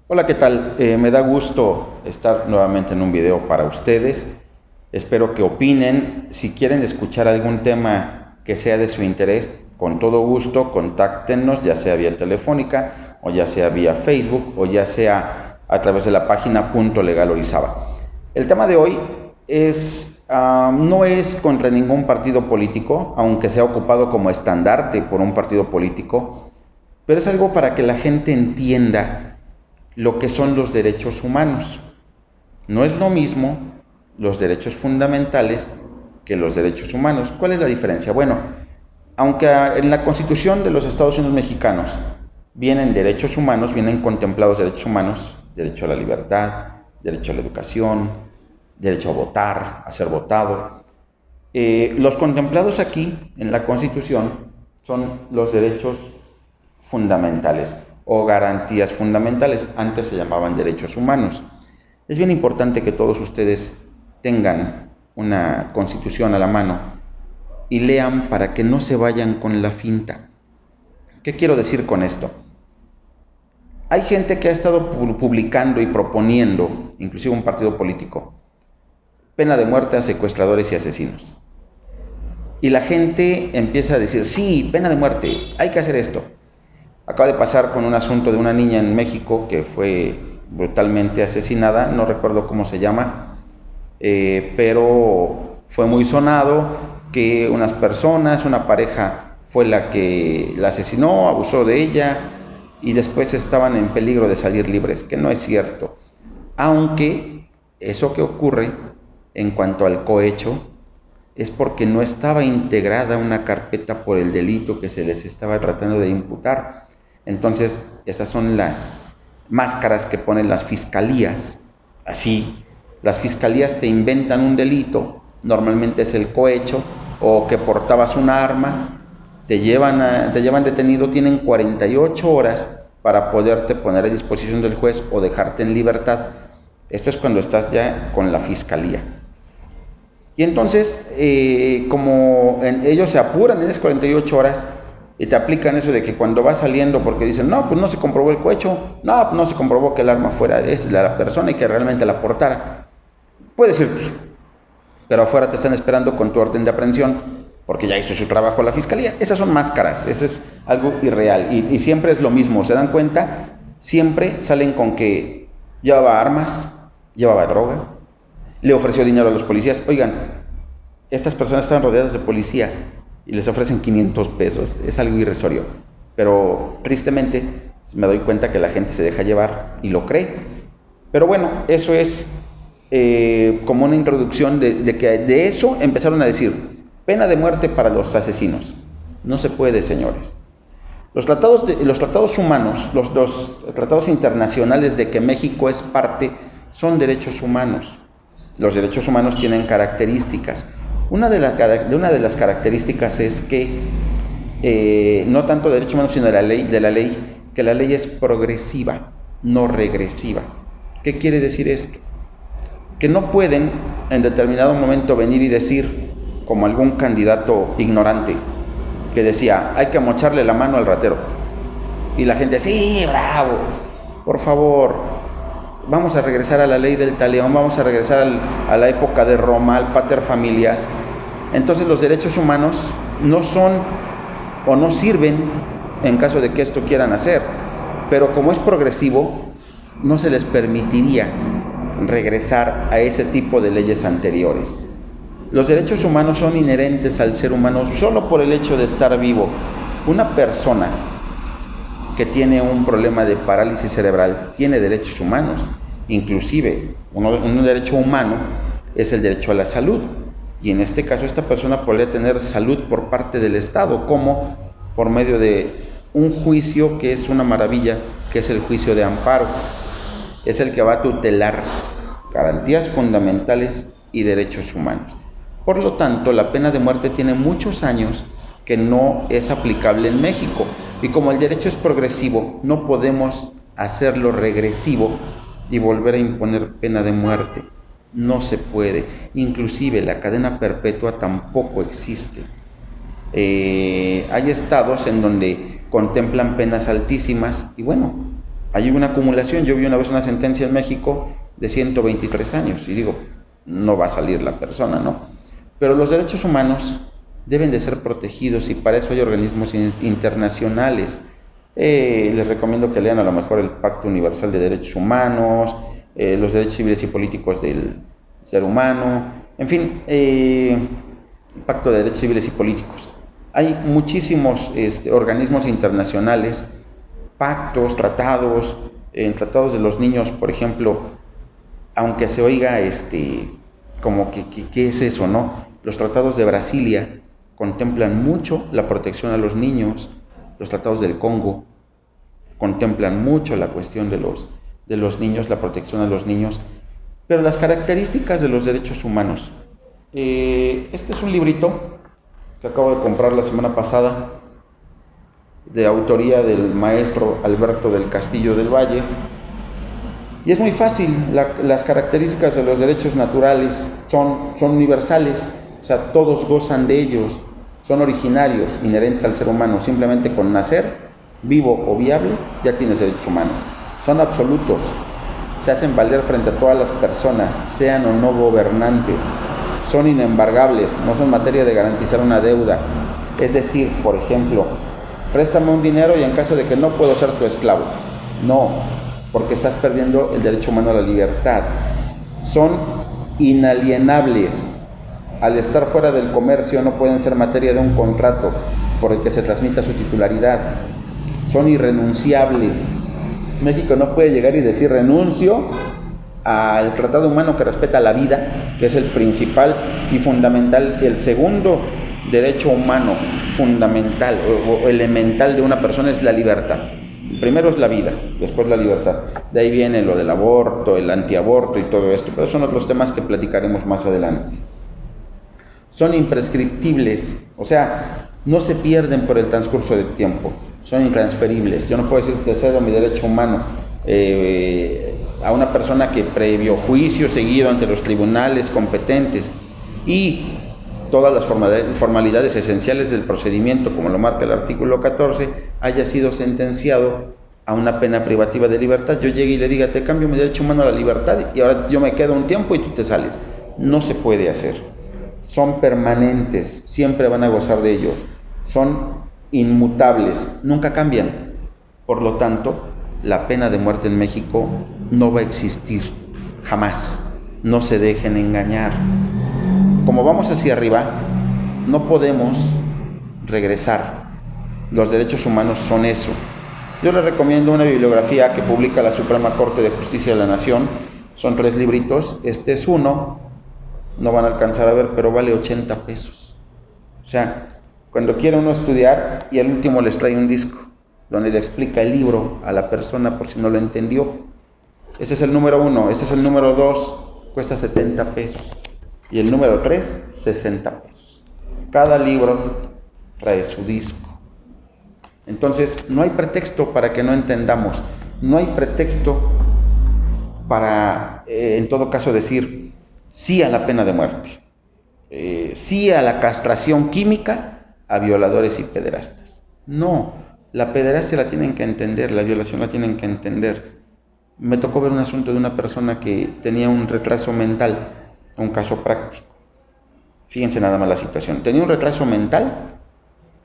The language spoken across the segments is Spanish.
Hola, ¿qué tal? Me da gusto estar nuevamente en un video para ustedes. Espero que opinen. Si quieren escuchar algún tema que sea de su interés, con todo gusto, contáctenos, ya sea vía telefónica, o ya sea vía Facebook, o ya sea a través de la página Punto Legal Orizaba. El tema de hoy no es contra ningún partido político, aunque sea ocupado como estandarte por un partido político, pero es algo para que la gente entienda lo que son los derechos humanos. No es lo mismo los derechos fundamentales que los derechos humanos. ¿Cuál es la diferencia? Bueno, aunque en la Constitución de los Estados Unidos mexicanos vienen derechos humanos, vienen contemplados derechos humanos, derecho a la libertad, derecho a la educación, derecho a votar, a ser votado. Los contemplados aquí en la Constitución son los derechos fundamentales o garantías fundamentales, antes se llamaban derechos humanos. Es bien importante que todos ustedes tengan una constitución a la mano y lean para que no se vayan con la finta. ¿Qué quiero decir con esto? Hay gente que ha estado publicando y proponiendo, inclusive un partido político, pena de muerte a secuestradores y asesinos. Y la gente empieza a decir, sí, pena de muerte, hay que hacer esto. Acaba de pasar con un asunto de una niña en México que fue brutalmente asesinada, no recuerdo cómo se llama, pero fue muy sonado que unas personas, una pareja fue la que la asesinó, abusó de ella y después estaban en peligro de salir libres, que no es cierto. Aunque eso que ocurre en cuanto al cohecho es porque no estaba integrada una carpeta por el delito que se les estaba tratando de imputar. Entonces, esas son las máscaras que ponen las fiscalías. Así, las fiscalías te inventan un delito, normalmente es el cohecho, o que portabas un arma, te llevan detenido, tienen 48 horas para poderte poner a disposición del juez o dejarte en libertad. Esto es cuando estás ya con la fiscalía. Y entonces, ellos se apuran en esas 48 horas y te aplican eso de que cuando vas saliendo, porque dicen, no, pues no se comprobó el cohecho, no, pues no se comprobó que el arma fuera de la persona y que realmente la portara. Puedes irte, pero afuera te están esperando con tu orden de aprehensión, porque ya hizo su trabajo la fiscalía. Esas son máscaras, eso es algo irreal. Y siempre es lo mismo, ¿se dan cuenta? Siempre salen con que llevaba armas, llevaba droga, le ofreció dinero a los policías. Oigan, estas personas estaban rodeadas de policías y les ofrecen 500 pesos. Es algo irrisorio. Pero tristemente me doy cuenta que la gente se deja llevar y lo cree. Pero bueno, eso es como una introducción de que de eso empezaron a decir, pena de muerte para los asesinos. No se puede, señores. Los tratados humanos, los tratados internacionales de que México es parte, son derechos humanos. Los derechos humanos tienen características. Una de las características es que, no tanto de derechos humanos, sino de la ley, que la ley es progresiva, no regresiva. ¿Qué quiere decir esto? Que no pueden en determinado momento venir y decir, como algún candidato ignorante, que decía, hay que mocharle la mano al ratero. Y la gente, sí, bravo, por favor, vamos a regresar a la ley del talión, vamos a regresar a la época de Roma, al pater familias. Entonces los derechos humanos no son o no sirven en caso de que esto quieran hacer, pero como es progresivo, no se les permitiría regresar a ese tipo de leyes anteriores. Los derechos humanos son inherentes al ser humano solo por el hecho de estar vivo. Una persona que tiene un problema de parálisis cerebral tiene derechos humanos. Inclusive, un derecho humano es el derecho a la salud. Y en este caso, esta persona podría tener salud por parte del Estado, como por medio de un juicio que es una maravilla, que es el juicio de amparo. Es el que va a tutelar garantías fundamentales y derechos humanos. Por lo tanto, la pena de muerte tiene muchos años que no es aplicable en México. Y como el derecho es progresivo, no podemos hacerlo regresivo y volver a imponer pena de muerte. No se puede. Inclusive la cadena perpetua tampoco existe. Hay estados en donde contemplan penas altísimas y bueno, hay una acumulación. Yo vi una vez una sentencia en México de 123 años y digo, no va a salir la persona, ¿no? Pero los derechos humanos deben de ser protegidos y para eso hay organismos internacionales. Les recomiendo que lean a lo mejor el Pacto Universal de Derechos Humanos, los derechos civiles y políticos del ser humano, en fin, Pacto de Derechos Civiles y Políticos. Hay muchísimos organismos internacionales, pactos, tratados, tratados de los niños, por ejemplo, aunque se oiga como que ¿qué es eso, no? Los tratados de Brasilia contemplan mucho la protección a los niños, los tratados del Congo contemplan mucho la cuestión de los niños, la protección a los niños, pero las características de los derechos humanos. Este es un librito que acabo de comprar la semana pasada, de autoría del maestro Alberto del Castillo del Valle, y es muy fácil. Las características de los derechos naturales son universales, o sea, todos gozan de ellos, son originarios, inherentes al ser humano. Simplemente con nacer, vivo o viable, ya tienes derechos humanos. Son absolutos, se hacen valer frente a todas las personas, sean o no gobernantes. Son inembargables, no son materia de garantizar una deuda. Es decir, por ejemplo, préstame un dinero y en caso de que no puedo ser tu esclavo. No, porque estás perdiendo el derecho humano a la libertad. Son inalienables. Al estar fuera del comercio no pueden ser materia de un contrato por el que se transmita su titularidad. Son irrenunciables. México no puede llegar y decir renuncio al tratado humano que respeta la vida, que es el principal y fundamental. El segundo derecho humano fundamental o elemental de una persona es la libertad. El primero es la vida, después la libertad. De ahí viene lo del aborto, el antiaborto y todo esto, pero son otros temas que platicaremos más adelante. Son imprescriptibles, o sea, no se pierden por el transcurso del tiempo, son intransferibles. Yo no puedo decir te cedo mi derecho humano a una persona que previo juicio seguido ante los tribunales competentes y todas las formalidades esenciales del procedimiento, como lo marca el artículo 14, haya sido sentenciado a una pena privativa de libertad, yo llegue y le diga, te cambio mi derecho humano a la libertad y ahora yo me quedo un tiempo y tú te sales. No se puede hacer. Son permanentes, siempre van a gozar de ellos. Son inmutables, nunca cambian. Por lo tanto, la pena de muerte en México no va a existir, jamás. No se dejen engañar. Como vamos hacia arriba, no podemos regresar. Los derechos humanos son eso. Yo les recomiendo una bibliografía que publica la Suprema Corte de Justicia de la Nación. Son 3 libritos. Este es uno, no van a alcanzar a ver, pero vale 80 pesos. O sea, cuando quiere uno estudiar y al último les trae un disco donde le explica el libro a la persona por si no lo entendió. Ese es el número 1. Este es el número 2, cuesta 70 pesos. Y el número 3, 60 pesos. Cada libro trae su disco. Entonces, no hay pretexto para que no entendamos. No hay pretexto para, en todo caso, decir sí a la pena de muerte. Sí a la castración química a violadores y pederastas. No, la pederastia la tienen que entender, la violación la tienen que entender. Me tocó ver un asunto de una persona que tenía un retraso mental, un caso práctico. Fíjense nada más la situación. Tenía un retraso mental,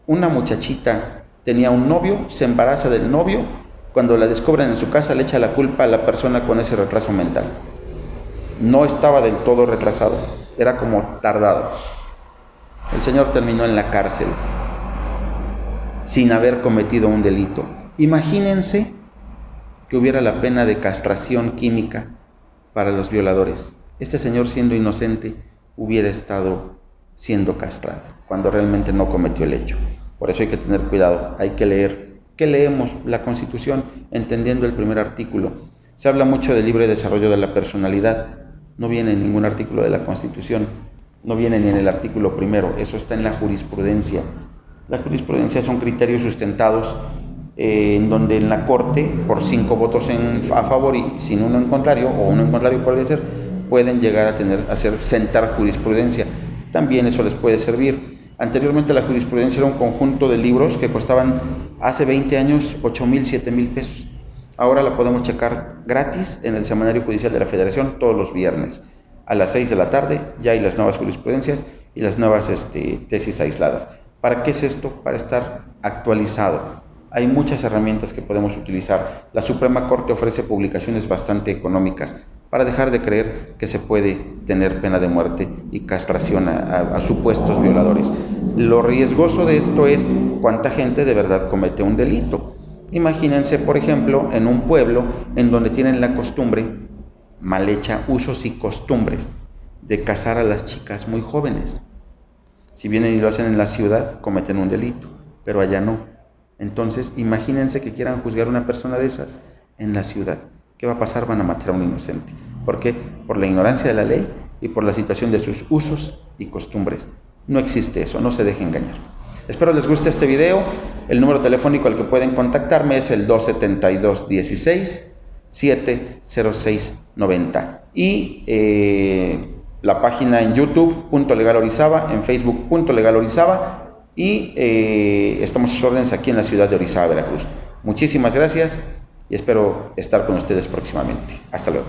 una muchachita tenía un novio, se embaraza del novio, cuando la descubren en su casa le echa la culpa a la persona con ese retraso mental. No estaba del todo retrasado, era como tardado. El señor terminó en la cárcel sin haber cometido un delito. Imagínense que hubiera la pena de castración química para los violadores. Este señor, siendo inocente, hubiera estado siendo castrado cuando realmente no cometió el hecho. Por eso hay que tener cuidado, hay que leer. ¿Qué leemos? La Constitución, entendiendo el primer artículo. Se habla mucho del libre desarrollo de la personalidad. No viene en ningún artículo de la Constitución, no viene ni en el artículo primero, eso está en la jurisprudencia. La jurisprudencia son criterios sustentados en donde en la Corte, por 5 votos a favor y sin uno en contrario, o uno en contrario puede ser, pueden llegar a sentar jurisprudencia. También eso les puede servir. Anteriormente la jurisprudencia era un conjunto de libros que costaban hace 20 años 8,000, 7,000 pesos. ahora la podemos checar gratis en el Semanario Judicial de la Federación todos los viernes. A las 6 de la tarde ya hay las nuevas jurisprudencias y las nuevas tesis aisladas. ¿Para qué es esto? Para estar actualizado. Hay muchas herramientas que podemos utilizar. La Suprema Corte ofrece publicaciones bastante económicas para dejar de creer que se puede tener pena de muerte y castración a supuestos violadores. Lo riesgoso de esto es cuánta gente de verdad comete un delito. Imagínense, por ejemplo, en un pueblo en donde tienen la costumbre, mal hecha, usos y costumbres, de casar a las chicas muy jóvenes. Si vienen y lo hacen en la ciudad, cometen un delito, pero allá no. Entonces, imagínense que quieran juzgar a una persona de esas en la ciudad. ¿Qué va a pasar? Van a matar a un inocente. ¿Por qué? Por la ignorancia de la ley y por la situación de sus usos y costumbres. No existe eso, no se deje engañar. Espero les guste este video. El número telefónico al que pueden contactarme es el 272-16-70690. Y la página en YouTube, .legalorizaba, en Facebook, .legalorizaba. Y estamos a sus órdenes aquí en la ciudad de Orizaba, Veracruz. Muchísimas gracias y espero estar con ustedes próximamente. Hasta luego.